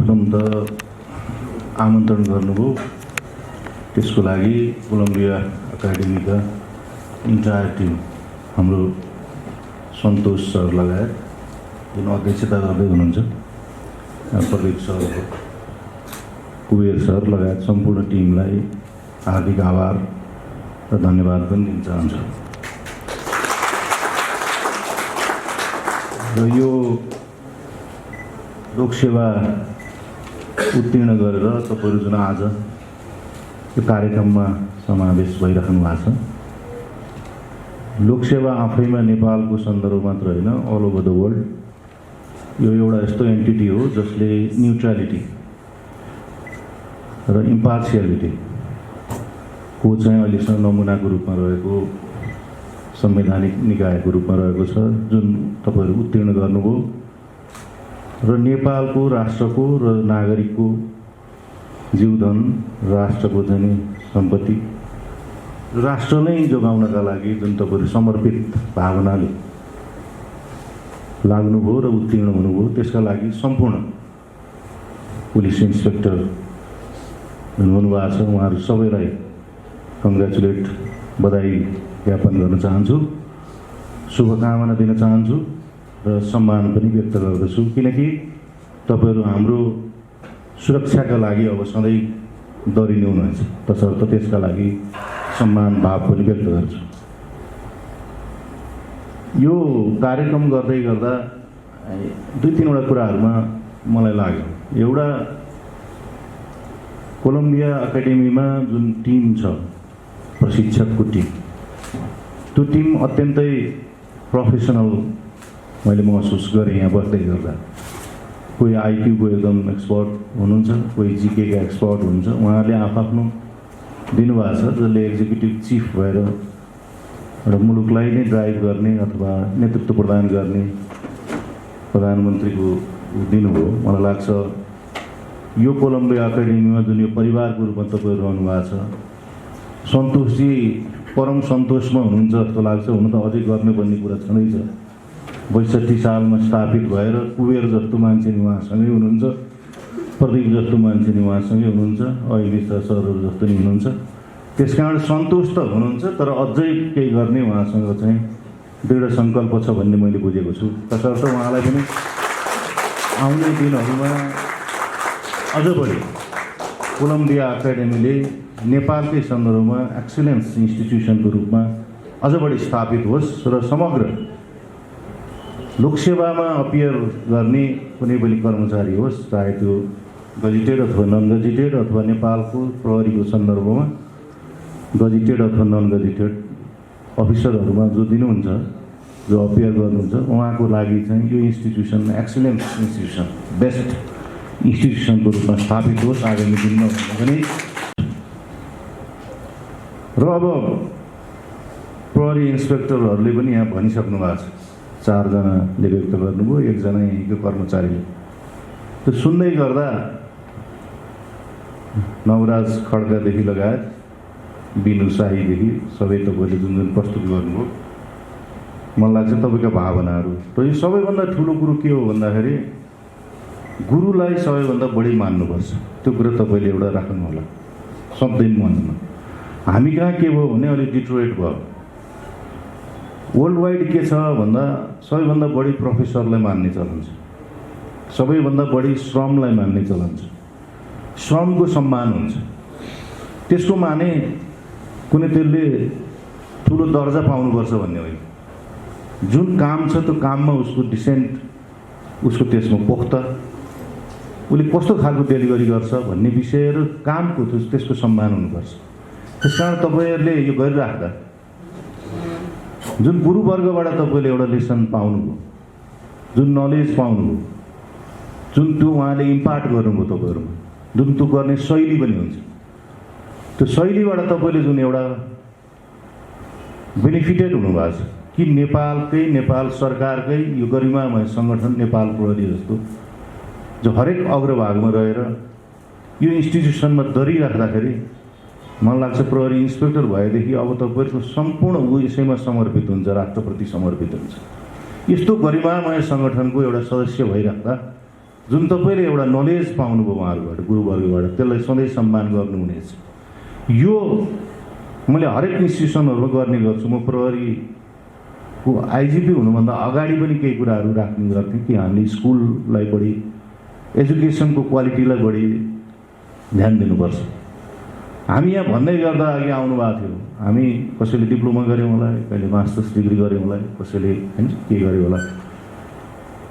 प्रथम त आमन्त्रण गर्नुभयो, त्यसको लागि कोलम्बिया एकाडेमीका इन्टायर टिम, हाम्रो सन्तोष सर लगायत जुन अध्यक्षता गर्दै हुनुहुन्छ, प्रदीप सर, कुबेर सर लगायत सम्पूर्ण टिमलाई हार्दिक आभार र धन्यवाद पनि दिन चाहन्छु। र यो लोकसेवा उत्तीर्ण गरेर तपाईहरु जुन आज यो कार्यक्रममा समावेश भइराख्नु भएको छ, लोकसेवा आफैमा नेपालको सन्दर्भ मात्र होइन, अल ओभर द वर्ल्ड यो एउटा यस्तो एन्टिटी हो जसले न्युट्रालिटी र इम्पार्सियालिटी को चाहिँ अहिलेसम्म नमुनाको रूपमा रहेको संवैधानिक निकायको रूपमा रहेको छ, जुन तपाईहरु उत्तीर्ण गर्नुभयो र नेपालको राष्ट्रको र नागरिकको जीवधन, राष्ट्रको चाहिँ सम्पत्ति, राष्ट्र नै जोगाउनका लागि जुन तपाईहरु समर्पित भावनाले लाग्नुभयो र उत्तीर्ण हुनुभयो, त्यसका लागि सम्पूर्ण पुलिस इन्सपेक्टर हुनुभएको छ, उहाँहरू सबैलाई कङ्ग्रेचुलेट, बधाई ज्ञापन गर्न चाहन्छु, शुभकामना दिन चाहन्छु र सम्मान पनि व्यक्त गर्दछु, किनकि तपाईहरु हाम्रो सुरक्षाका लागि अब सधैँ डरिनु हुनुहुन्छ, तसर्थ त्यसका लागि सम्मान भाव पनि व्यक्त गर्छु। यो कार्यक्रम गर्दै गर्दा दुई तीनवटा कुराहरुमा मलाई लाग्यो। एउटा, कोलम्बिया एकाडेमीमा जुन टिम छ, प्रशिक्षकको टिम, त्यो टिम अत्यन्तै प्रोफेसनल मैले महसुस गरेँ। यहाँ बस्दै गर्दा कोही आइक्यूको एकदम एक्सपर्ट हुनुहुन्छ, कोही जीकेका एक्सपर्ट हुनुहुन्छ, उहाँहरूले आफ्नो दिनुभएको छ, जसले एक्जिक्युटिभ चिफ भएर एउटा मुलुकलाई नै ड्राइभ गर्ने अथवा नेतृत्व प्रदान गर्ने प्रधानमन्त्रीको दिनुभयो। मलाई लाग्छ यो कोलम्बिया एकाडेमीमा जुन यो परिवारको रूपमा तपाईहरु रहनु भएको छ, सन्तोषजी परम सन्तोषमा हुनुहुन्छ जस्तो लाग्छ। हुन त अझै गर्नुपर्ने कुरा छँदैछ। 62 सालमा स्थापित भएर कुबेर जस्तो मान्छे नि उहाँसँगै हुनुहुन्छ, प्रदीप जस्तो मान्छे नि उहाँसँगै हुनुहुन्छ, अहिलेका सरहरू जस्तो नि हुनुहुन्छ। त्यसकारण सन्तोष त हुनुहुन्छ, तर अझै केही गर्ने उहाँसँग चाहिँ दृढ सङ्कल्प छ भन्ने मैले बुझेको छु। तसर्थ उहाँलाई पनि आउने दिनहरूमा अझ बढी कोलम्बिया एकाडेमीले नेपालकै सन्दर्भमा एक्सिलेन्स इन्स्टिट्युसनको रूपमा अझ बढी स्थापित होस् र समग्र लोकसेवामा अपियर गर्ने कुनै पनि कर्मचारी होस्, चाहे त्यो गजिटेड अथवा नन गजिटेड अथवा नेपालको प्रहरीको सन्दर्भमा गजिटेड अथवा नन गजिटेड अफिसरहरूमा जो दिनुहुन्छ, जो अपियर गर्नुहुन्छ, उहाँको लागि चाहिँ यो इन्स्टिट्युसन एक्सिलेन्स इन्स्टिट्युसन, बेस्ट इन्स्टिट्युसनको रूपमा स्थापित होस् आगामी दिनमा पनि। र अब प्रहरी इन्सपेक्टरहरूले पनि यहाँ भनिसक्नु भएको छ, 4 जनाले व्यक्त गर्नुभयो, 1 जना यहीँको कर्मचारीले। त्यो सुन्दै गर्दा नवराज खड्कादेखि लगायत बिनु शाहीदेखि सबै तपाईँले जुन जुन प्रस्तुत गर्नुभयो, मलाई लाग्छ तपाईँका भावनाहरू। र यो सबैभन्दा ठुलो कुरो के हो भन्दाखेरि गुरुलाई सबैभन्दा बढी मान्नुपर्छ। त्यो कुरा तपाईँले एउटा राख्नु होला सधैँ मनमा। हामी कहाँ के भयो भने अहिले डिट्रोइट भयो, वर्ल्ड वाइड के छ भन्दा सबैभन्दा बढी प्रोफेसरलाई मान्ने चलन छ, सबैभन्दा बढी श्रमलाई मान्ने चलन छ। श्रमको सम्मान हुन्छ, त्यसको माने कुनै त्यसले ठुलो दर्जा पाउनुपर्छ भन्ने होइन। जुन काम छ त्यो काममा उसको डिसेन्ट, उसको त्यसमा पोख्ता, उसले कस्तो खालको डेलिभरी गर्छ भन्ने विषय र कामको त्यसको सम्मान हुनुपर्छ। त्यसकारण तपाईँहरूले यो गरिराख्दा जुन गुरुवर्गबाट तपाईँले एउटा लेसन पाउनुभयो, जुन नलेज पाउनुभयो, जुन त्यो उहाँले इम्पार्ट गर्नुभयो तपाईँहरूमा, जुन त्यो गर्ने शैली पनि हुन्छ, त्यो शैलीबाट तपाईँले जुन एउटा बेनिफिटेड हुनुभएको छ कि नेपालकै, नेपाल सरकारकै यो गरिमामय सङ्गठन नेपाल प्रहरी जस्तो जो हरेक अग्रभागमा रहेर यो इन्स्टिट्युसनमा दरिराख्दाखेरि मलाई लाग्छ प्रहरी इन्सपेक्टर भएदेखि अब तपाईँको सम्पूर्ण यसैमा समर्पित हुन्छ, राष्ट्रप्रति समर्पित हुन्छ। यस्तो गरिमामय सङ्गठनको एउटा सदस्य भइराख्दा जुन तपाईँले एउटा नलेज पाउनुभयो उहाँहरूबाट, गुरुवर्गबाट, त्यसलाई सधैँ सम्मान गर्नुहुनेछ। यो मैले हरेक इन्स्टिट्युसनहरूमा गर्ने गर्छु। म प्रहरीको आइजिपी हुनुभन्दा अगाडि पनि केही कुराहरू राख्ने गर्थेँ कि हामीले स्कुललाई बढी, एजुकेसनको क्वालिटीलाई बढी ध्यान दिनुपर्छ। हामी यहाँ भन्दै गर्दा अघि आउनुभएको थियो, हामी कसैले डिप्लोमा गऱ्यौँ होला, कहिले मास्टर्स डिग्री गऱ्यौँ होला, कसैले होइन के गर्यो होला,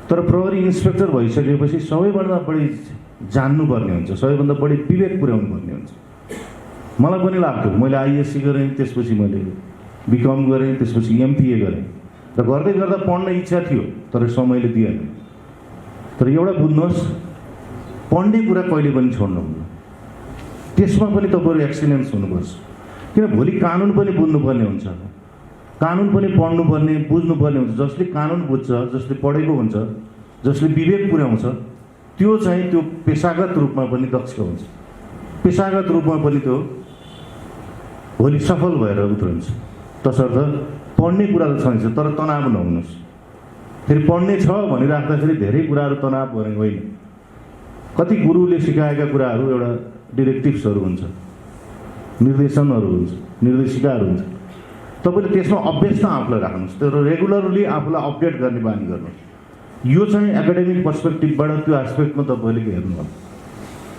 तर प्रहरी इन्सपेक्टर भइसकेपछि सबैभन्दा बढी जान्नुपर्ने हुन्छ, सबैभन्दा बढी विवेक पुर्याउनु पर्ने हुन्छ। मलाई पनि लाग्थ्यो, मैले आइएससी गरेँ, त्यसपछि मैले बिकम गरेँ, त्यसपछि एमपिए गरेँ र गर्दै गर्दा पढ्न इच्छा थियो तर समयले दिएन। तर एउटा बुझ्नुहोस्, पढ्ने कुरा कहिले पनि छोड्नुहुन्न, त्यसमा पनि तपाईँहरू एक्सिलेन्स हुनुपर्छ। किन भोलि कानुन पनि बुझ्नुपर्ने हुन्छ, कानुन पनि पढ्नुपर्ने बुझ्नुपर्ने हुन्छ। जसले कानुन बुझ्छ, जसले पढेको हुन्छ, जसले विवेक पुर्याउँछ, त्यो चाहिँ त्यो पेसागत रूपमा पनि दक्ष हुन्छ, पेसागत रूपमा पनि त्यो भोलि सफल भएर उत्रन्छ। तसर्थ पढ्ने कुरा त छँदैछ, तर तनाव नहुनुहोस्। फेरि पढ्ने छ भनिराख्दाखेरि धेरै कुराहरू तनाव भने होइन। कति गुरुले सिकाएका कुराहरू एउटा डिरेक्टिभ्सहरू हुन्छ, निर्देशनहरू हुन्छ, निर्देशिकाहरू हुन्छ। तपाईँले त्यसमा अभ्यस्त आफूलाई राख्नुहोस्, तर रेगुलरली आफूलाई अपडेट गर्ने बानी गर्नुहोस्। यो चाहिँ एकाडेमिक पर्सपेक्टिभबाट त्यो एस्पेक्टमा तपाईँले हेर्नु होला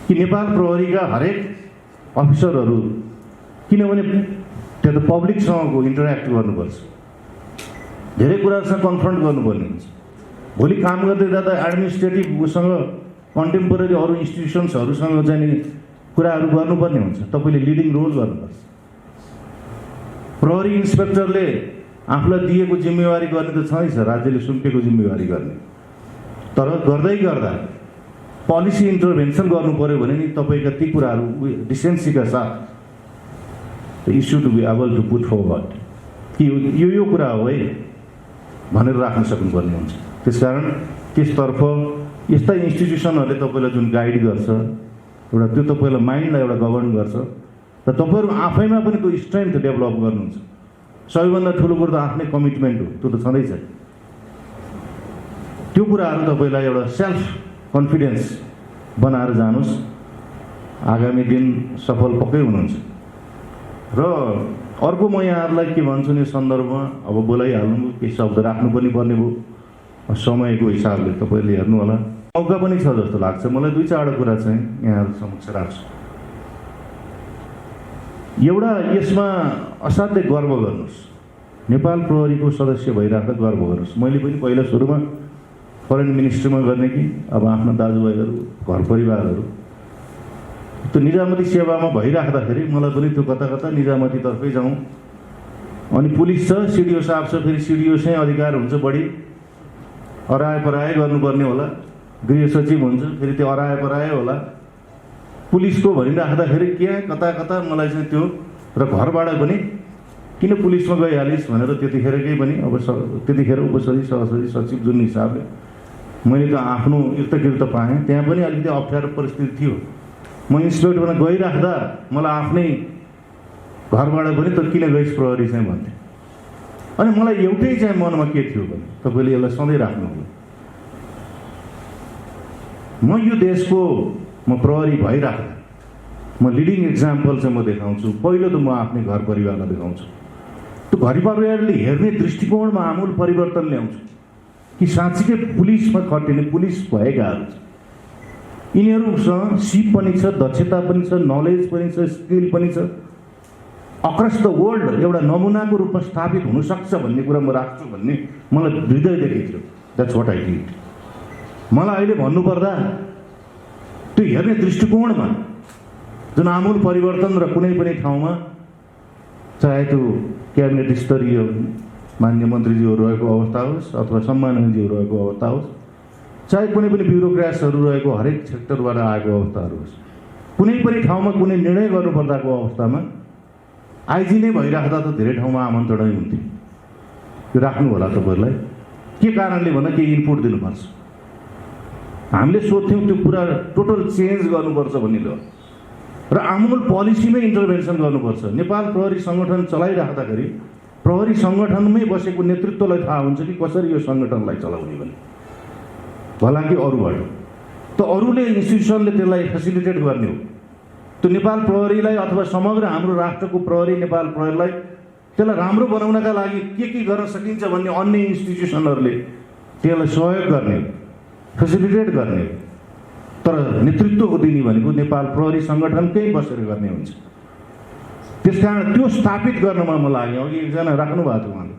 कि नेपाल प्रहरीका हरेक अफिसरहरू, किनभने त्यो त पब्लिकसँगको इन्टरेक्ट गर्नुपर्छ, धेरै कुराहरूसँग कन्फ्रन्ट गर्नुपर्ने हुन्छ। भोलि काम गर्दै जाँदा एडमिनिस्ट्रेटिभ उसँग कन्टेम्पोरेरी अरू इन्स्टिट्युसन्सहरूसँग चाहिँ नि कुराहरू गर्नुपर्ने हुन्छ, तपाईँले लिडिङ रोल गर्नुपर्छ। प्रहरी इन्सपेक्टरले आफूलाई दिएको जिम्मेवारी गर्ने त छँदैछ, राज्यले सुम्पेको जिम्मेवारी गर्ने, तर गर्दै गर्दा पोलिसी इन्टरभेन्सन गर्नु पऱ्यो भने नि तपाईँका ती कुराहरू डिसेन्सीका साथ issue to be able to put forward कि यो कुरा हो है भनेर राख्न सक्नुपर्ने हुन्छ। त्यसकारण त्यसतर्फ यस्ता इन्स्टिट्युसनहरूले तपाईँलाई जुन गाइड गर्छ, एउटा त्यो तपाईँलाई माइन्डलाई एउटा गभर्न गर्छ र तपाईँहरू आफैमा पनि त्यो स्ट्रेन्थ डेभलप गर्नुहुन्छ। सबैभन्दा ठुलो कुरो त आफ्नै कमिटमेन्ट हो, त्यो त छँदैछ। त्यो कुराहरू तपाईँलाई एउटा सेल्फ कन्फिडेन्स बनाएर जानुहोस्, आगामी दिन सफल पक्कै हुनुहुन्छ। र अर्को म यहाँहरूलाई के भन्छु नि सन्दर्भमा, अब बोलाइहाल्नु, केही शब्द राख्नु पनि पर्ने भयो, समयको हिसाबले तपाईँले हेर्नु होला। मौका पनि छ जस्तो लाग्छ मलाई, 2-4 कुरा चाहिँ यहाँहरू समक्ष राख्छु। एउटा यसमा असाध्यै गर्व गर्नुहोस्, नेपाल प्रहरीको सदस्य भइराख्दा गर्व गर्नुहोस्। मैले पनि पहिला सुरुमा फरेन मिनिस्ट्रीमा गर्ने कि अब आफ्ना दाजुभाइहरू, घर परिवारहरू त्यो निजामती सेवामा भइराख्दाखेरि मलाई पनि त्यो कता कता निजामतीतर्फै जाउँ। अनि पुलिस छ, सिडिओ साहब छ, फेरि सिडिओ चाहिँ अधिकार हुन्छ बढी, अराए पराए गर्नुपर्ने होला, गृह सचिव हुन्छ, फेरि त्यो अराए पराए होला। पुलिसको भनिराख्दाखेरि के कता कता मलाई चाहिँ त्यो, र घरबाट पनि किन पुलिसमा गइहालिस् भनेर त्यतिखेरकै पनि अब त्यतिखेर उपसचिव, सहसचिव, सचिव जुन हिसाबले मैले त आफ्नो इर्तगिर्त पाएँ, त्यहाँ पनि अलिकति अप्ठ्यारो परिस्थिति थियो। म इन्सपेक्टरमा गइराख्दा मलाई आफ्नै घरबाट पनि त किन गइस् प्रहरी चाहिँ भन्थे। अनि मलाई एउटै चाहिँ मनमा के थियो भने तपाईँले यसलाई सधैँ राख्नुभयो, म यो देशको म प्रहरी भइराख्दा म लिडिङ एक्जाम्पल चाहिँ म देखाउँछु। पहिलो त म आफ्नै घर परिवारलाई देखाउँछु, त्यो घर परिवारले हेर्ने दृष्टिकोणमा आमूल परिवर्तन ल्याउँछु कि साँच्चीकै पुलिसमा खटिने पुलिस भएकाहरू छ, यिनीहरूसँग सिप पनि छ, दक्षता पनि छ, नलेज पनि छ, स्किल पनि छ, अक्रस द वर्ल्ड एउटा नमुनाको रूपमा स्थापित हुनसक्छ भन्ने कुरा म राख्छु भन्ने मलाई हृदयदेखि थियो। That's what I did. मलाई अहिले भन्नुपर्दा त्यो हेर्ने दृष्टिकोणमा जुन आमूल परिवर्तन र कुनै पनि ठाउँमा, चाहे त्यो क्याबिनेट स्तरीय मान्य मन्त्रीज्यूहरू रहेको अवस्था होस् अथवा सम्माननीयज्यूहरू रहेको अवस्था होस्, चाहे कुनै पनि ब्युरोक्राट्सहरू रहेको हरेक सेक्टरबाट आएको अवस्थाहरू होस्, कुनै पनि ठाउँमा कुनै निर्णय गर्नुपर्दाको अवस्थामा आइजी नै भइराख्दा त धेरै ठाउँमा आमन्त्रणै हुन्थ्यो। यो राख्नु होला तपाईँहरूलाई। के कारणले भन्दा केही इनपुट दिनुपर्छ। हामीले सोध्थ्यौँ त्यो कुरा टोटल चेन्ज गर्नुपर्छ भन्ने ल, र आमूल पोलिसीमै इन्टरभेन्सन गर्नुपर्छ। नेपाल प्रहरी सङ्गठन चलाइराख्दाखेरि प्रहरी सङ्गठनमै बसेको नेतृत्वलाई थाहा हुन्छ कि कसरी यो सङ्गठनलाई चलाउने भने, भला कि अरूबाट। त अरूले इन्स्टिट्युसनले त्यसलाई फेसिलिटेट गर्ने हो। त्यो नेपाल प्रहरीलाई अथवा समग्र हाम्रो राष्ट्रको प्रहरी नेपाल प्रहरीलाई त्यसलाई राम्रो बनाउनका लागि के गर्न सकिन्छ भन्ने अन्य इन्स्टिट्युसनहरूले त्यसलाई सहयोग गर्ने हो, फेसिलिटेट गर्ने हो। तर नेतृत्व दिने भनेको नेपाल प्रहरी सङ्गठनकै बसेर गर्ने हुन्छ। त्यसकारण त्यो स्थापित गर्नमा म लागेँ। अघि एकजना राख्नु भएको थियो उहाँले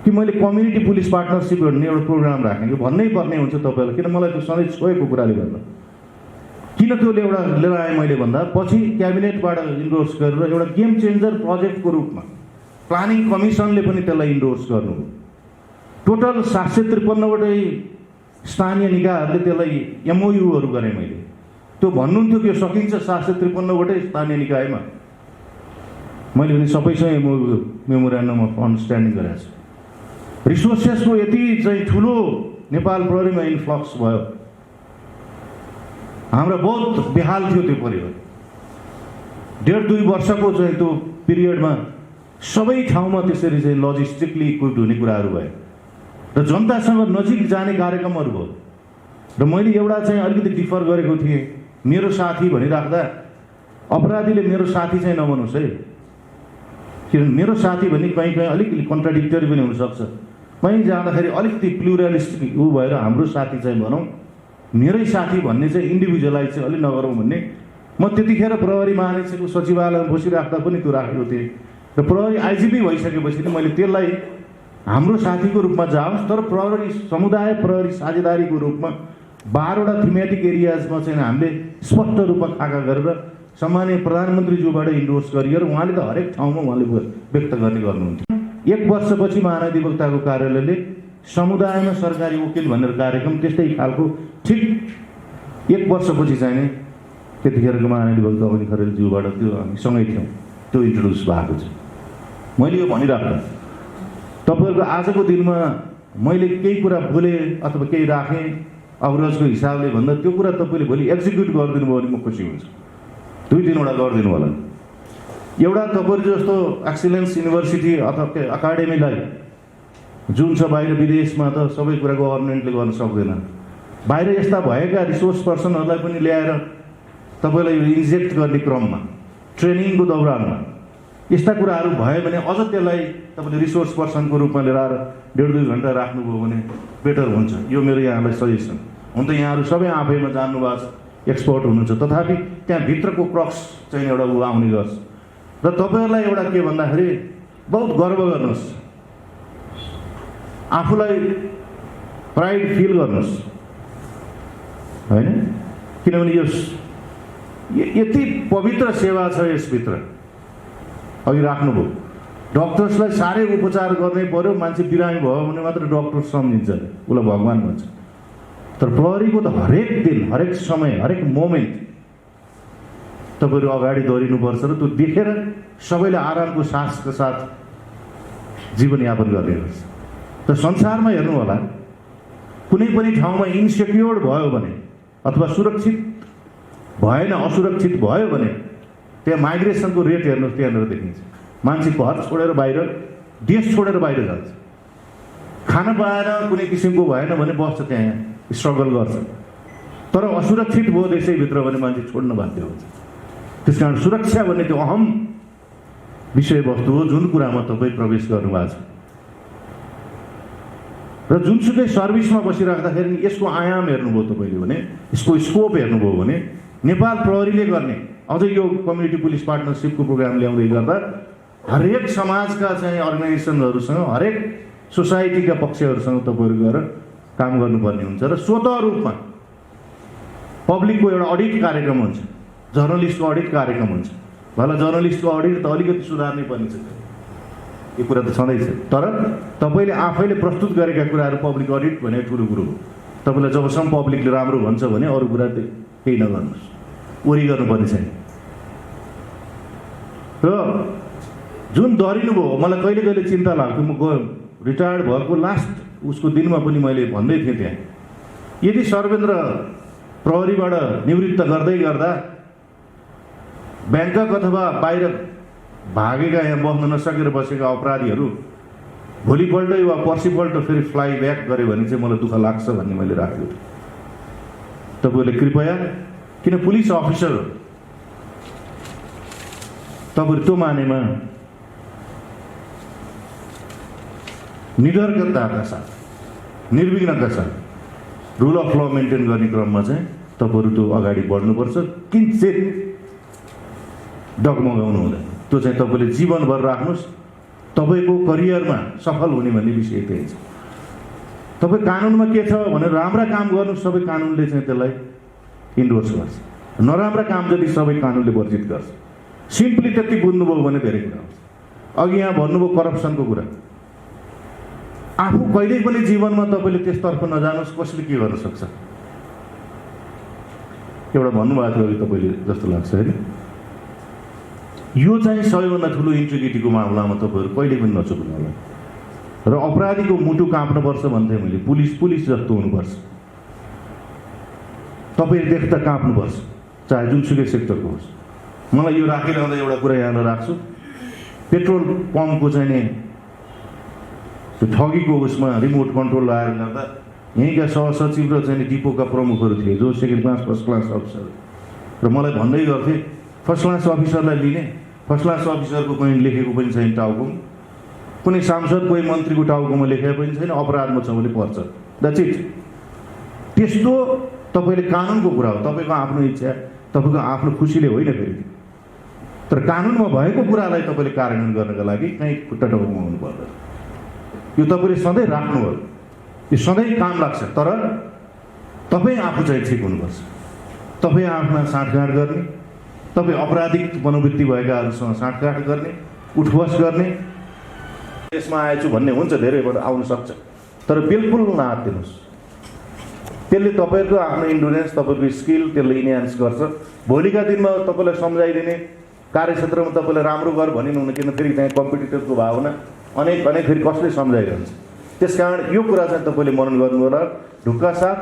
कि मैले कम्युनिटी पुलिस पार्टनरसिप भन्ने एउटा प्रोग्राम राखेँ कि भन्नै पर्ने हुन्छ तपाईँलाई, किन मलाई त्यो सधैँ छोएको कुराले गर्दा। किन त्यो एउटा लिएर आएँ मैले भन्दा पछि क्याबिनेटबाट इन्डोर्स गरेर एउटा गेम चेन्जर प्रोजेक्टको रूपमा प्लानिङ कमिसनले पनि त्यसलाई इन्डोर्स गर्नु। टोटल 753वटै स्थानीय निकायहरूले त्यसलाई एमओयुहरू गरेँ मैले। त्यो भन्नुहुन्थ्यो कि यो सकिन्छ 753वटै स्थानीय निकायमा। मैले पनि सबैसँग एमओयु मेमोरेन्डम अफ अन्डरस्ट्यान्डिङ गरेको छु। रिसोर्सेसको यति चाहिँ ठुलो नेपाल प्रहरीमा इन्फ्लक्स भयो, हाम्रो बहुत बेहाल थियो त्यो परिवार। 1.5-2 वर्षको चाहिँ त्यो पिरियडमा सबै ठाउँमा त्यसरी चाहिँ लजिस्टिकली इक्विप्ड हुने कुराहरू भयो र जनतासँग नजिक जाने कार्यक्रमहरू भयो। र मैले एउटा चाहिँ अलिकति डिफर गरेको थिएँ, मेरो साथी भनिराख्दा अपराधीले मेरो साथी चाहिँ नबनोस् है, किनभने मेरो साथी भन्ने कहीँ अलिकति कन्ट्राडिक्टरी पनि हुनसक्छ। कहीँ जाँदाखेरि अलिकति प्लुरलिस्टिक ऊ भएर हाम्रो साथी चाहिँ भनौँ, मेरै साथी भन्ने चाहिँ इन्डिभिजुअलाइज चाहिँ अलिक नगरौँ भन्ने। म त्यतिखेर प्रहरी महानिरीक्षकको सचिवालयमा बसिराख्दा पनि त्यो राखेको थिएँ र प्रहरी आइजिपी भइसकेपछि मैले त्यसलाई हाम्रो साथीको रूपमा जाओस्, तर प्रहरी समुदाय प्रहरी साझेदारीको रूपमा 12वटा थिमेटिक एरियाजमा चाहिँ हामीले स्पष्ट रूपमा खाका गरेर सम्माननीय प्रधानमन्त्रीज्यूबाट इन्डोर्स गरिएर उहाँले त हरेक ठाउँमा उहाँले व्यक्त गर्ने गर्नुहुन्थ्यो। 1 वर्षपछि महाधिवक्ताको कार्यालयले समुदायमा सरकारी वकिल भनेर कार्यक्रम त्यस्तै खालको ठिक 1 वर्षपछि चाहिँ नै त्यतिखेरको महाधिवक्ता अवनी खरेलज्यूबाट त्यो हामी सँगै थियौँ, त्यो इन्ट्रोड्युस भएको छ। मैले यो भनिराख्दा तपाईँहरूको आजको दिनमा मैले केही कुरा बोलेँ अथवा केही राखेँ अवरोजको हिसाबले भन्दा त्यो कुरा तपाईँले भोलि एक्जिक्युट गरिदिनु भयो भने म खुसी हुन्छु। 2-3वटा गरिदिनु होला। एउटा तपाईँहरू जस्तो एक्सिलेन्स युनिभर्सिटी अथवा एकाडेमीलाई जुन छ बाहिर विदेशमा त सबै कुरा गभर्मेन्टले गर्न सक्दैन, बाहिर यस्ता भएका रिसोर्स पर्सनहरूलाई पनि ल्याएर तपाईँलाई इन्जेक्ट गर्ने क्रममा ट्रेनिङको दौरानमा यस्ता कुराहरू भयो भने अझ त्यसलाई तपाईँले रिसोर्स पर्सनको रूपमा लिएर आएर 1.5-2 घन्टा राख्नुभयो भने बेटर हुन्छ। यो मेरो यहाँलाई सजेसन। हुन त यहाँहरू सबै आफैमा जान्नु भएको छ, एक्सपर्ट हुनुहुन्छ, तथापि त्यहाँ भित्रको क्रक्स चाहिँ एउटा ऊ आउने गर्छ। र तपाईँहरूलाई एउटा के भन्दाखेरि बहुत गर्व गर्नुहोस्, आफूलाई प्राइड फिल गर्नुहोस् होइन, किनभने यो यति पवित्र सेवा छ यसभित्र। अघि राख्नुभयो डक्टर्सलाई साह्रै उपचार गर्नै पर्यो, मान्छे बिरामी भयो भने मात्र डक्टर सम्झिन्छ, उसलाई भगवान् भन्छ। तर प्रहरीको त हरेक दिन, हरेक समय, हरेक मोमेन्ट तपाईँहरू अगाडि दौडिनुपर्छ र त्यो देखेर सबैले आरामको सासका साथ जीवनयापन गर्ने गर्छ। त संसारमा हेर्नु होला, कुनै पनि ठाउँमा इन्सेक्योर्ड भयो भने अथवा सुरक्षित भएन, असुरक्षित भयो भने त्यहाँ माइग्रेसनको रेट हेर्नुहोस्, त्यहाँनिर देखिन्छ। मान्छे घर छोडेर बाहिर, देश छोडेर बाहिर जान्छ, खान पाएर कुनै किसिमको भएन भने बस्छ, त्यहाँ स्ट्रगल गर्छ। तर असुरक्षित भयो देशैभित्र भने मान्छे छोड्न बाध्य हुन्छ। त्यस कारण सुरक्षा भन्ने त्यो अहम विषयवस्तु हो जुन कुरामा तपाईँ प्रवेश गर्नुभएको छ। र जुनसुकै सर्भिसमा बसिराख्दाखेरि यसको आयाम हेर्नुभयो तपाईँले भने, यसको स्कोप हेर्नुभयो भने नेपाल प्रहरीले गर्ने अझै यो कम्युनिटी पुलिस पार्टनरसिपको प्रोग्राम ल्याउँदै गर्दा हरेक समाजका चाहिँ अर्गनाइजेसनहरूसँग, हरेक सोसाइटीका पक्षहरूसँग तपाईँहरू गएर काम गर्नुपर्ने हुन्छ। र स्वतः रूपमा पब्लिकको एउटा अडिट कार्यक्रम हुन्छ, जर्नलिस्टको अडिट कार्यक्रम हुन्छ। भला जर्नलिस्टको अडिट त अलिकति सुधार्नै पर्ने छ, यो कुरा त छँदैछ। तर तपाईँले आफैले प्रस्तुत गरेका कुराहरू पब्लिक अडिट भने ठुलो कुरो हो। तपाईँलाई जबसम्म पब्लिकले राम्रो भन्छ भने अरू कुरा केही नगर्नुहोस्, वरि गर्नुपर्ने छैन। र जुन डरिनु भयो, मलाई कहिले कहिले चिन्ता लाग्थ्यो। म रिटायर्ड भएको लास्ट उसको दिनमा पनि मैले भन्दै थिएँ, त्यहाँ यदि सर्वेन्द्र प्रहरीबाट निवृत्त गर्दै गर्दा ब्याङ्कक अथवा बाहिर भागेका, यहाँ बस्न नसकेर बसेका अपराधीहरू भोलिपल्टै वा पर्सिपल्ट फेरि फ्लाइ ब्याक गऱ्यो भने चाहिँ मलाई दुःख लाग्छ भन्ने मैले राखेको थिएँ। तपाईँहरूले कृपया, किन पुलिस अफिसर तपाईँहरू त्यो मानेमा निडरताका साथ, निर्विघ्नका साथ रुल अफ ल मेन्टेन गर्ने क्रममा चाहिँ तपाईँहरू त्यो अगाडि बढ्नुपर्छ। किन्चित डगमगाउनु हुँदैन। त्यो चाहिँ तपाईँले जीवनभर राख्नुहोस्। तपाईँको करियरमा सफल हुने भन्ने विषय त्यही छ। तपाईँ कानुनमा के छ भनेर राम्रा काम गर्नु, सबै कानुनले चाहिँ त्यसलाई इन्डोर्स गर्छ। नराम्रा काम जति सबै कानुनले वर्जित गर्छ। सिम्पली त्यति बुझ्नुभयो भने धेरै कुरा हुन्छ। अघि यहाँ भन्नुभयो करप्सनको कुरा। आफू कहिल्यै पनि जीवनमा तपाईँले त्यसतर्फ नजानुहोस्, कसले के गर्न सक्छ। एउटा भन्नुभएको थियो तपाईँले जस्तो लाग्छ होइन। यो चाहिँ सबैभन्दा ठुलो इन्टिग्रिटीको मामलामा तपाईँहरू कहिले पनि नचुक्नु होला। र अपराधीको मुटु काँप्नुपर्छ भन्थे मैले, पुलिस जस्तो हुनुपर्छ। तपाईँ देख्दा काँप्नुपर्छ, चाहे जुनसुकै सेक्टरको होस्। मलाई यो राखिरहँदा एउटा कुरा यहाँ राख्छु। पेट्रोल पम्पको चाहिँ नि त्यो ठगीको उसमा रिमोट कन्ट्रोल आएर गर्दा यहीँका सहसचिव र चाहिँ डिपोका प्रमुखहरू थिए, जो second class first class officer. र मलाई भन्दै गर्थे फर्स्ट क्लास अफिसरलाई लिने, फर्स्ट क्लास अफिसरको कहीँ लेखेको पनि छैन टाउको, कुनै सांसद कोही मन्त्रीको टाउकोमा लेखेको पनि छैन, अपराधमा छ भने पर्छ। That's it. त्यस्तो तपाईँले कानुनको कुरा हो, तपाईँको आफ्नो इच्छा, तपाईँको आफ्नो खुसीले होइन फेरि। तर कानुनमा भएको कुरालाई तपाईँले कार्यान्वयन गर्नका लागि कहीँ खुट्टा डगमगाउनु पर्दैन। यो तपाईँले सधैँ राख्नुभयो, यो सधैँ काम लाग्छ। तर तपाईँ आफू चाहिँ ठिक हुनुपर्छ। तपाईँ आफ्ना साँठगाँठ गर्ने, तपाईँ अपराधिक मनोवृत्ति भएकाहरूसँग साँठगाँठ गर्ने, उठबस गर्ने, यसमा आएछु भन्ने हुन्छ, धेरैबाट आउन सक्छ। तर बिल्कुल नआत्तिनुहोस्। त्यसले तपाईँको आफ्नो इन्डुरेन्स, तपाईँको स्किल त्यसले इन्हान्स गर्छ। भोलिका दिनमा तपाईँलाई सम्झाइदिने, कार्यक्षेत्रमा तपाईँलाई राम्रो गर भनिनु हुने, किन फेरि त्यहाँ कम्पिटिटरको भावना अनेक फेरि कसले सम्झाइरहन्छ। त्यसकारण यो कुरा चाहिँ तपाईँले मनन गर्नु होला ढुक्का साथ।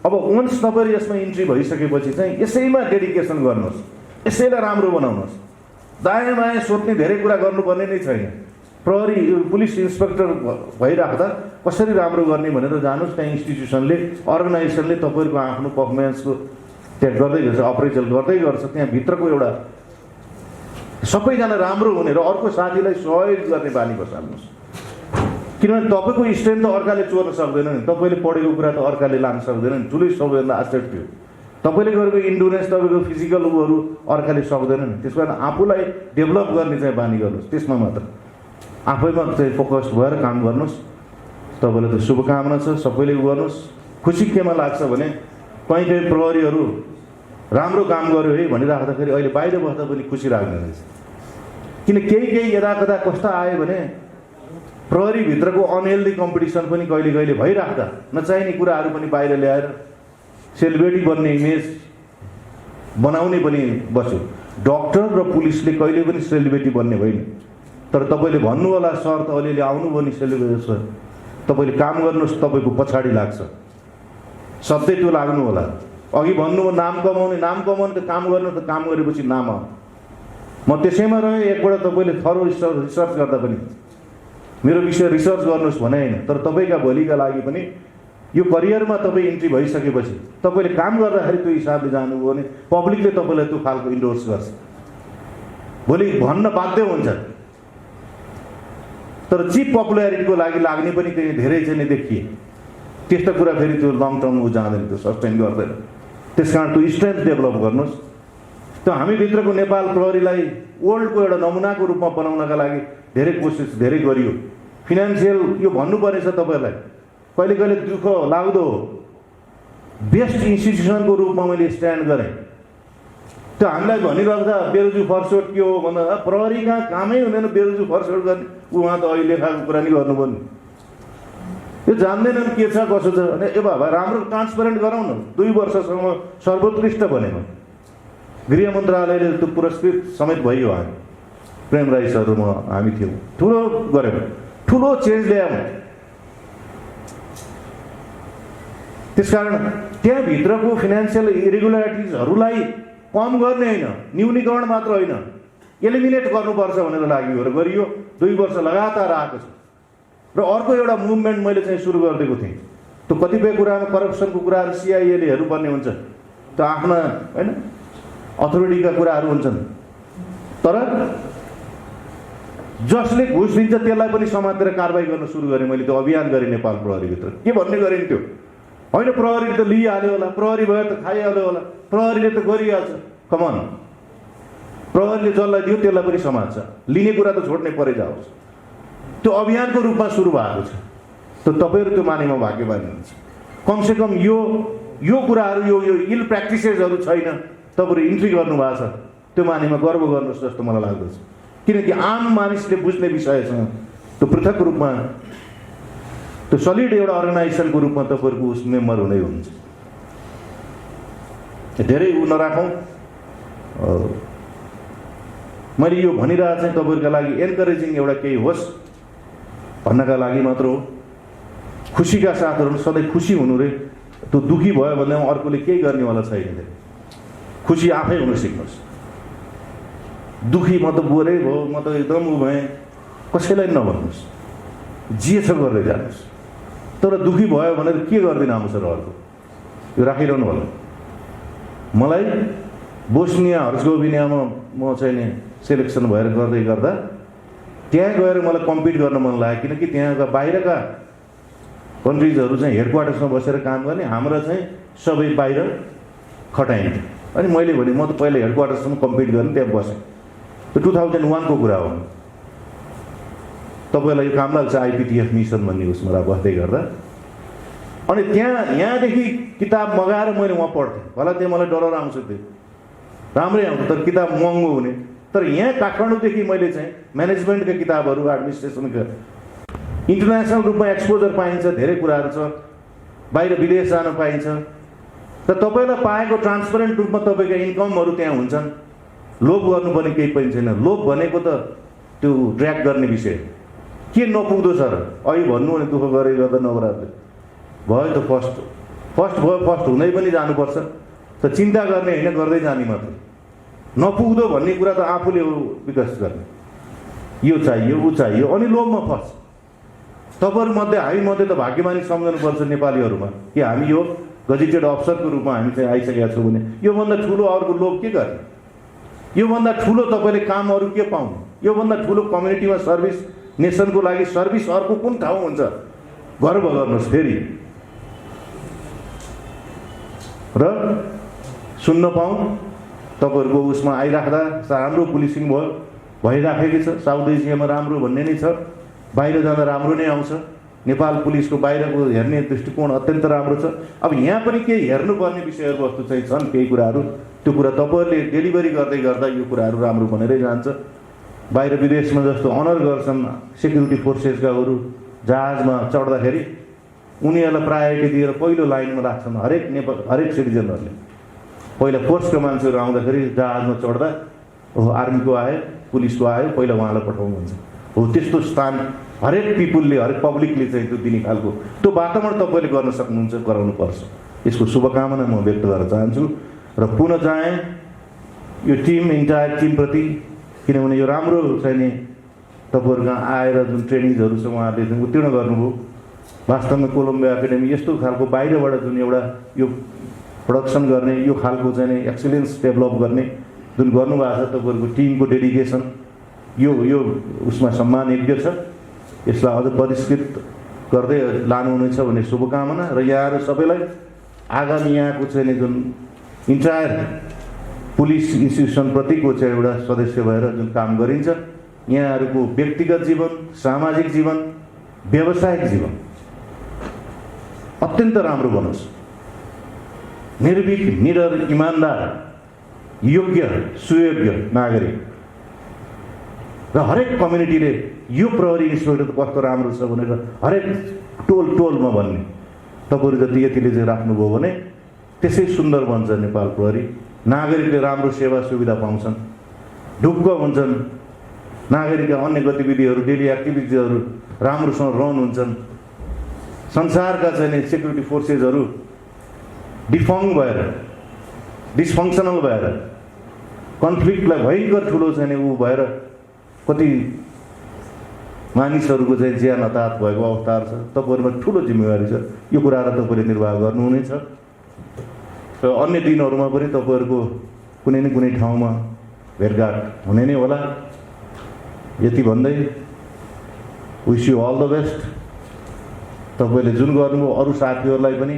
अब वन्स तपाईँले यसमा इन्ट्री भइसकेपछि चाहिँ यसैमा डेडिकेसन गर्नुहोस्, यसैलाई राम्रो बनाउनुहोस्। दायाँ बायाँ सोध्ने धेरै कुरा गर्नुपर्ने नै छैन। प्रहरी पुलिस इन्सपेक्टर भइराख्दा कसरी राम्रो गर्ने भनेर जानुहोस्। त्यहाँ इन्स्टिट्युसनले, अर्गनाइजेसनले तपाईँहरूको आफ्नो पर्फर्मेन्सको त्यहाँ गर्दै गर्छ, अप्रेजल गर्दै गर्छ। त्यहाँ भित्रको एउटा सबैजना राम्रो हुने र अर्को साथीलाई सहयोग गर्ने बानी बसाल्नुहोस्। किनभने तपाईँको स्ट्रेन्थ त अर्काले चोर्न सक्दैन नि, तपाईँले पढेको कुरा त अर्काले लान सक्दैन नि। ठुलै सबैभन्दा एसेट थियो तपाईँले गरेको इन्डुरेन्स, तपाईँको फिजिकल उहरू अर्काले सक्दैन नि। त्यस कारण आफूलाई डेभलप गर्ने चाहिँ बानी गर्नुहोस्। त्यसमा मात्र आफैमा चाहिँ फोकस भएर काम गर्नुहोस्। तपाईँलाई त शुभकामना छ, सबैले गर्नुहोस्। खुसी केमा लाग्छ भने कहीँ प्रहरीहरू राम्रो काम गर्यो है भनिराख्दाखेरि अहिले बाहिर बस्दा पनि खुसी लाग्ने रहेछ। किन केही यदाकदा कस्तो आयो भने प्रहरीभित्रको अनहेल्दी कम्पिटिसन पनि कहिले कहिले भइराख्दा नचाहिने कुराहरू पनि बाहिर ल्याएर सेलिब्रेटी बन्ने इमेज बनाउने पनि बस्यो। डक्टर र पुलिसले कहिले पनि सेलिब्रेटी बन्ने होइन। तर तपाईँले भन्नु होला सर त अलिअलि आउनुभयो नि सेलिब्रेटी सर, तपाईँले काम गर्नुहोस्, तपाईँको पछाडि लाग्छ। सधैँ त्यो लाग्नु होला। अघि भन्नुभयो नाम कमाउने त काम गर्नु, त काम गरेपछि नाम आऊ। म त्यसैमा रहेँ। एकपल्ट तपाईँले थरो रिसर्च गर्दा पनि मेरो विषय रिसर्च गर्नुहोस् भने होइन, तर तपाईँका भोलिका लागि पनि यो करियरमा तपाईँ इन्ट्री भइसकेपछि तपाईँले काम गर्दाखेरि त्यो हिसाबले जानुभयो भने पब्लिकले तपाईँलाई त्यो खालको इन्डोर्स गर्छ, भोलि भन्न बाध्य हुन्छ। तर चिप पपुल्यारिटीको लागि लाग्ने पनि धेरै चाहिँ देखिए। त्यस्तो कुरा फेरि त्यो लङ टर्ममा जाँदैन, त्यो सस्टेन गर्दैन। त्यस कारण त्यो स्ट्रेन्थ डेभलप गर्नुहोस्। त्यो हामीभित्रको नेपाल प्रहरीलाई वर्ल्डको एउटा नमुनाको रूपमा बनाउनका लागि धेरै कोसिस धेरै गरियो। फिनान्सियल यो भन्नुपर्ने छ तपाईँलाई, कहिले कहिले दुःख लाग्दो हो। बेस्ट इन्स्टिट्युसनको रूपमा मैले स्ट्यान्ड गरेँ। त्यो हामीलाई भनिरहन्छ बेरोजु फर्सोट के हो भन्दा प्रहरी कहाँ कामै हुँदैन बेरोजु फर्सोट गर्ने। उहाँ त अहिले लेखाएको कुरा नि गर्नुभयो नि, यो जान्दैनन् के छ कसो छ भने। ए बाबा राम्रो ट्रान्सपेरेन्ट गराउँ न। 2 वर्षसम्म सर्वोत्कृष्ट बनेको गृह मन्त्रालयले त्यो पुरस्कृत समेत भयो। हामी प्रेम राई सरमा हामी थियौँ, ठुलो गऱ्यौँ, ठुलो चेन्ज ल्यायौँ। त्यसकारण त्यहाँभित्रको फिनान्सियल इरेगुलारिटिजहरूलाई कम गर्ने होइन, न्यूनीकरण मात्र होइन, एलिमिनेट गर्नुपर्छ भनेर लाग्यो र गरियो। 2 वर्ष लगातार आएको छ। र अर्को एउटा मुभमेन्ट मैले चाहिँ सुरु गरिदिएको थिएँ। त्यो कतिपय कुरामा करप्सनको कुराहरू सिआइएले हेर्नुपर्ने हुन्छ। त्यो आफ्ना होइन अथोरिटीका कुराहरू हुन्छन्, तर जसले घुस दिन्छ त्यसलाई पनि समातेर कारबाही गर्न सुरु गरेँ मैले। त्यो अभियान गरेँ नेपाल प्रहरीभित्र। के भन्ने गरेँ त्यो होइन, प्रहरीले त लिइहाल्यो होला, प्रहरी भएर त खाइहाल्यो होला, प्रहरीले त गरिहाल्छ। कमन, प्रहरीले जसलाई दियो त्यसलाई पनि समात्छ, लिने कुरा त छोड्ने परै जाओस्। त्यो अभियानको रूपमा सुरु भएको छ। त तपाईँहरू त्यो मानेमा भाग्यवान हुनुहुन्छ। कमसेकम यो कुराहरू यो इल प्र्याक्टिसेसहरू छैन, तपाईँहरू इन्ट्री गर्नुभएको छ, त्यो मानेमा गर्व गर्नुहोस् जस्तो मलाई लाग्दछ। किनकि आम मानिसले बुझ्ने विषयसँग त्यो पृथक रूपमा त्यो सलिड एउटा अर्गनाइजेसनको रूपमा तपाईँहरूको उस मेम्बर हुँदै हुन्छ। धेरै नराखौँ। मैले यो भनिरहेको चाहिँ तपाईँहरूका लागि एन्करेजिङ एउटा केही होस् भन्नका लागि मात्र हो। खुसीका साथहरू सधैँ खुसी हुनु रे, त्यो दुःखी भयो भने अर्कोले केही गर्नेवाला छैन। खुसी आफै हुन सिक्नुहोस्। दुःखी म त बोरै भयो, म त एकदम उ भएँ, कसैलाई नभन्नुहोस्, जे छ गर्दै जानुहोस्। तर दुःखी भयो भनेर के गर्दैन आउँछ र अर्को, यो राखिरहनु होला। मलाई बोस्निया हर्जगोभिनियामा म चाहिँ नि सेलेक्सन भएर गर्दै गर्दा त्यहाँ गएर मलाई कम्पिट गर्न मन लाग्यो, किनकि त्यहाँका बाहिरका कन्ट्रिजहरू चाहिँ हेडक्वार्टर्समा बसेर काम गर्ने, हाम्रो चाहिँ सबै बाहिर खटाइन्थ्यो। अनि मैले भने म त पहिला हेडक्वार्टर्समा कम्पिट गर्ने, त्यहाँ बसेँ। त्यो 2001 को कुरा हो। तपाईँलाई यो काम लाग्छ आइपिटिएफ मिसन भन्ने उसमा बस्दै गर्दा। अनि यहाँदेखि किताब मगाएर मैले वहाँ पढ्थेँ। होला त्यहाँ मलाई डलर आउँछ, त्यो राम्रै आउँछ, तर किताब महँगो हुने। तर यहाँ काठमाडौँदेखि मैले चाहिँ म्यानेजमेन्टका किताबहरू, एडमिनिस्ट्रेसनका इन्टरनेसनल रूपमा एक्सपोजर पाइन्छ, धेरै कुराहरू छ, बाहिर विदेश जान पाइन्छ। र तपाईँलाई पाएको ट्रान्सपरेन्ट रूपमा तपाईँका इन्कमहरू त्यहाँ हुन्छन्। लोभ गर्नुपर्ने केही पनि छैन। लोभ भनेको त त्यो ट्र्याक गर्ने विषय के नपुग्दो छ र अहिले भन्नु भने दुःख गरे गर्दा नबराबर भयो त। फर्स्ट भयो, फर्स्ट हुँदै पनि जानुपर्छ। त चिन्ता गर्ने होइन, गर्दै जाने मात्र। नपुग्दो भन्ने कुरा त आफूले विकास गर्ने, यो चाहियो ऊ चाहियो, अनि लोभमा फर्स्ट। तपाईँहरूमध्ये हामीमध्ये त भाग्यमानी सम्झनुपर्छ नेपालीहरूमा कि हामी यो गजेटेड अफसरको रूपमा हामी चाहिँ आइसकेका छौँ भने योभन्दा ठुलो अर्को लोभ के गर्ने? योभन्दा ठुलो तपाईँले काम अरू के पाउनु? योभन्दा ठुलो कम्युनिटीमा सर्भिस, नेसनको लागि सर्भिस अर्को कुन ठाउँ हुन्छ? गर्व गर्नुहोस्। फेरि र सुन्न पाऊँ तपाईँहरूको उसमा आइराख्दा राम्रो पुलिसिङ भइराखेको छ। साउथ एसियामा राम्रो भन्ने नै छ, बाहिर जाँदा राम्रो नै आउँछ। नेपाल पुलिसको बाहिरको हेर्ने दृष्टिकोण अत्यन्त राम्रो छ। अब यहाँ पनि केही हेर्नुपर्ने विषयहरू वस्तु चाहिँ छन्, केही कुराहरू। त्यो कुरा तपाईँहरूले डेलिभरी गर्दै गर्दा यो कुराहरू राम्रो बनेरै जान्छ। बाहिर विदेशमा जस्तो अनर गर्छन् सेक्युरिटी फोर्सेसकाहरू, जहाजमा चढ्दाखेरि उनीहरूलाई प्रायोरिटी दिएर पहिलो लाइनमा राख्छन् हरेक सिटिजनहरूले। पहिला फोर्सको मान्छेहरू आउँदाखेरि जहाजमा चढ्दा ओहो आर्मीको आयो, पुलिसको आयो, पहिला उहाँलाई पठाउनुहुन्छ। हो त्यस्तो स्थान हरेक पिपुलले, हरेक पब्लिकले चाहिँ त्यो दिने खालको त्यो वातावरण तपाईँले गर्न सक्नुहुन्छ, गराउनुपर्छ। यसको शुभकामना म व्यक्त गर्न चाहन्छु। र पुनः चाहे यो टिम, इन्टायर टिमप्रति, किनभने यो राम्रो चाहिँ नि तपाईँहरूका आएर जुन ट्रेनिङ्सहरू छ उहाँहरूले जुन उत्तीर्ण गर्नुभयो। वास्तवमा कोलम्बिया एकाडेमी यस्तो खालको बाहिरबाट जुन एउटा यो प्रोडक्सन गर्ने, यो खालको चाहिँ नि एक्सिलेन्स डेभलप गर्ने जुन गर्नुभएको छ, तपाईँहरूको टिमको डेडिकेसन यो उसमा सम्मान योग्य छ। यसलाई अझ परिष्कृत गर्दै लानुहुनेछ भन्ने शुभकामना। र यहाँहरू सबैलाई आगामी यहाँको चाहिँ जुन इन्टायर पुलिस इन्स्टिट्युसनप्रतिको चाहिँ एउटा सदस्य भएर जुन काम गरिन्छ, यहाँहरूको व्यक्तिगत जीवन, सामाजिक जीवन, व्यावसायिक जीवन अत्यन्त राम्रो बनोस्। निर्भीक, निडर, इमान्दार, योग्य, सुयोग्य नागरिक। र हरेक कम्युनिटीले यो प्रहरी इन्सपेक्टर कस्तो राम्रो छ भनेर हरेक टोलमा भन्ने, तपाईँहरू जति यतिले चाहिँ राख्नुभयो भने त्यसै सुन्दर बन्छ नेपाल प्रहरी। नागरिकले राम्रो सेवा सुविधा पाउँछन्, ढुक्क हुन्छन्, नागरिकका अन्य गतिविधिहरू, डेली एक्टिभिटिजहरू राम्रोसँग रन हुन्छन्। संसारका चाहिँ सेक्युरिटी फोर्सेसहरू डिसफङ्सनल भएर कन्फ्लिक्टलाई भयङ्कर ठुलो चाहिँ ऊ भएर कति मानिसहरूको चाहिँ ज्यान हताहत भएको अवस्थाहरू छ। तपाईँहरूमा ठुलो जिम्मेवारी छ, यो कुरालाई तपाईँले निर्वाह गर्नुहुनेछ। र अन्य दिनहरूमा पनि तपाईँहरूको कुनै न कुनै ठाउँमा भेटघाट हुने नै होला। यति भन्दै wish you all the best. तपाईँले जुन गर्नुभयो अरू साथीहरूलाई पनि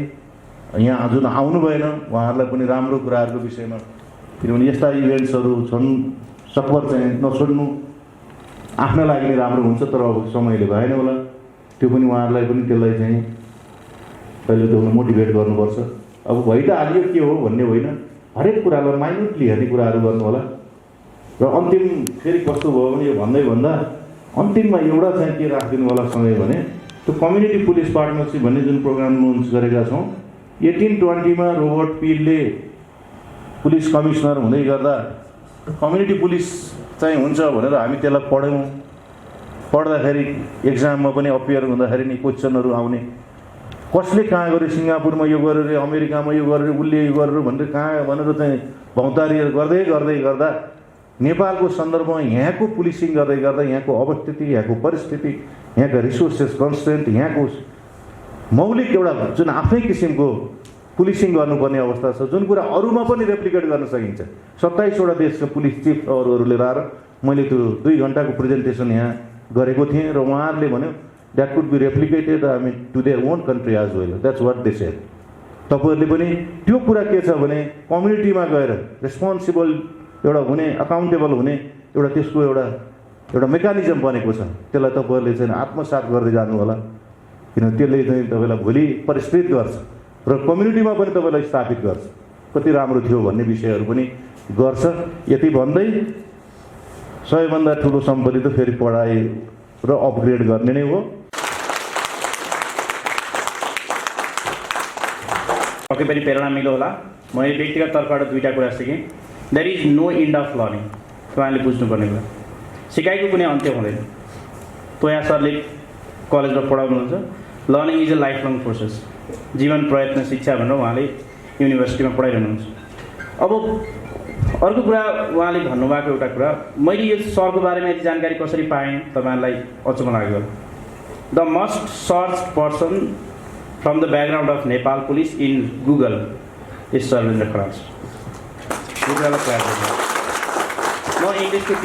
यहाँ जुन आउनु भएन उहाँहरूलाई पनि राम्रो कुराहरूको विषयमा, किनभने यस्ता इभेन्ट्सहरू छन् सकभर चाहिँ नछोड्नु, आफ्नो लागि नै राम्रो हुन्छ। तर अब समयले भएन होला, त्यो पनि उहाँहरूलाई पनि त्यसलाई चाहिँ पहिले त मोटिभेट गर्नुपर्छ। अब भइ त हाल्यो के हो भन्ने होइन, हरेक कुरालाई माइन्युटली हेर्ने कुराहरू गर्नु होला। र अन्तिम फेरि कस्तो भयो भने यो भन्दै भन्दा अन्तिममा एउटा चाहिँ के राखिदिनु होला समय भने त्यो कम्युनिटी पुलिस पार्टनरसिप भन्ने जुन प्रोग्राम लन्च गरेका छौँ 1820 मा रोबर्ट पिलले पुलिस कमिसनर हुँदै गर्दा कम्युनिटी पुलिस चाहिँ हुन्छ भनेर हामी त्यसलाई पढ्यौँ। पढ्दाखेरि एक्जाममा पनि अपियर हुँदाखेरि नि क्वेसनहरू आउने, कसले कहाँ गर्यो, सिङ्गापुरमा यो गरेर, अमेरिकामा यो गरेर, उसले यो गरेर भनेर कहाँ भनेर चाहिँ भौतारिएर गर्दै गर्दै गर्दा नेपालको सन्दर्भमा यहाँको पुलिसिङ गर्दै गर्दा यहाँको अवस्थिति, यहाँको परिस्थिति, यहाँका रिसोर्सेस कन्स्ट्रेन्ट, यहाँको मौलिक एउटा जुन आफ्नै किसिमको पुलिसिङ गर्नुपर्ने अवस्था छ, जुन कुरा अरूमा पनि रेप्लिकेट गर्न सकिन्छ। 27 वटा देशका पुलिस चिफ अरूहरूले लाएर मैले त्यो 2 घण्टाको प्रेजेन्टेसन यहाँ गरेको थिएँ र उहाँहरूले भन्यो that could be replicated to their own country as well, that's what they said. तपाईँहरूले पनि त्यो कुरा के छ भने कम्युनिटीमा गएर रेस्पोन्सिबल एउटा हुने, अकाउन्टेबल हुने एउटा त्यसको एउटा मेकानिजम बनेको छ, त्यसलाई तपाईँहरूले चाहिँ आत्मसात गर्दै जानु होला। किन त्यसले चाहिँ तपाईँलाई भोलि परिष्कृत गर्छ र कम्युनिटीमा पनि तपाईँलाई स्थापित गर्छ, कति राम्रो थियो भन्ने विषयहरू पनि गर्छ। यति भन्दै सबैभन्दा ठुलो सम्पत्ति त फेरि पढाइ र अपग्रेड गर्ने नै हो। पक्कै पनि प्रेरणा मिलो होला। मैले व्यक्तिगत तर्फबाट 2टा कुरा सिकेँ। There is no end of learning. तपाईँले बुझ्नुपर्ने कुरा, सिकाइको कुनै अन्त्य हुँदैन। तोया सरले कलेजमा पढाउनुहुन्छ, learning is a life long process, जीवन प्रयत्न शिक्षा भनेर उहाँले युनिभर्सिटीमा पढाइरहनुहुन्छ। अब अर्को कुरा उहाँले भन्नुभएको एउटा कुरा, मैले यो सरको बारेमा यति जानकारी कसरी पाएँ तपाईँहरूलाई अचम्म लाग्यो। The most search person from the background of Nepal police in Google is Sarvendra Kharaj. म इङ्ग्लिसको